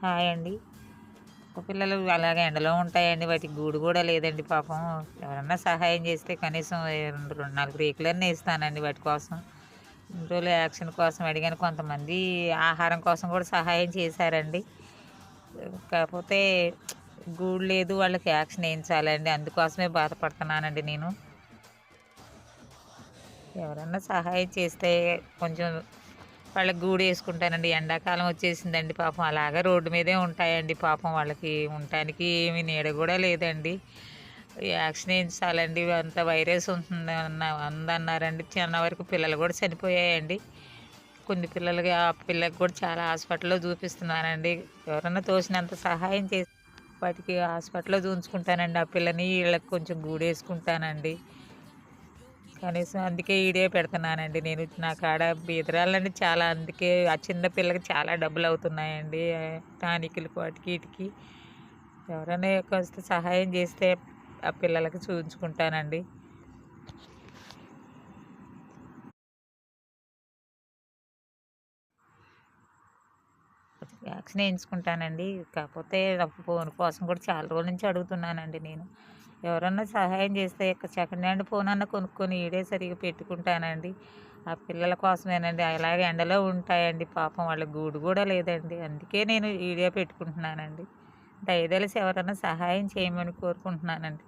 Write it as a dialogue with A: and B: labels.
A: Hi అండి. పిల్లలు అలాగే ఎండలో ఉంటాయండి. వాటికి గూడు గూడా లేదండి పాపం. ఎవరన్నా సహాయం చేస్తే కనీసం 2, 4 రేకులన్నా ఇస్తానండి వాటి కోసం. ఇన్ని రోజులు యాక్షన్ కోసం అడిగాను. కొంతమంది ఆహారం కోసం కూడా సహాయం చేశారండి. కాకపోతే గూడు లేదు, వాళ్ళకి యాక్షన్ ఏయించాలండి. అందుకోసమే బాధపడుతున్నానండి నేను. ఎవరన్నా సహాయం చేస్తే కొంచెం వాళ్ళకి గూడేసుకుంటానండి. ఎండాకాలం వచ్చేసిందండి పాపం. అలాగా రోడ్డు మీదే ఉంటాయండి పాపం. వాళ్ళకి ఉండటానికి ఏమి నీడ గూడా లేదండి. యాక్షన్ ఏయించాలండి. అంత వైరస్ ఉందన్నారండి. చిన్న వరకు పిల్లలు గూడా చనిపోయాయండి. కొన్ని పిల్లలకి ఆ పిల్లకి కూడా చాలా హాస్పిటల్‌లో చూపిస్తున్నానండి. ఎవరన్నా తోచినంత సహాయం చేసి వాటికి హాస్పిటల్‌లో చూయించుకుంటానండి. ఆ పిల్లని ఈళ్ళకి కొంచెం గూడేసుకుంటానండి. కనీసం అందుకే ఈడే పెడుతున్నానండి నేను. నా కాడ బీదరాళ్ళండి చాలా. అందుకే ఆ చిన్న పిల్లకి చాలా డబ్బులవుతున్నాయండి. టానికులకి వాటికి ఈటికి. ఎవరైనా కాస్త సహాయం చేస్తే ఆ పిల్లలకి చూయించుకుంటానండి. వ్యాక్సిన్ ఏయించుకుంటానండి. కాకపోతే నాకు ఫోన్ కోసం కూడా చాలా రోజుల నుంచి అడుగుతున్నానండి నేను. ఎవరన్నా సహాయం చేస్తే సెకండ్ హ్యాండ్ ఫోనన్నా కొనుక్కొని ఈడే సరిగ్గా పెట్టుకుంటానండి. ఆ పిల్లల కోసమేనండి. అలాగే ఎండలో ఉంటాయండి పాపం. వాళ్ళకి గూడు గూడా లేదండి. అందుకే నేను ఈడే పెట్టుకుంటున్నానండి. దయదలిసి ఎవరన్నా సహాయం చేయమని కోరుకుంటున్నానండి.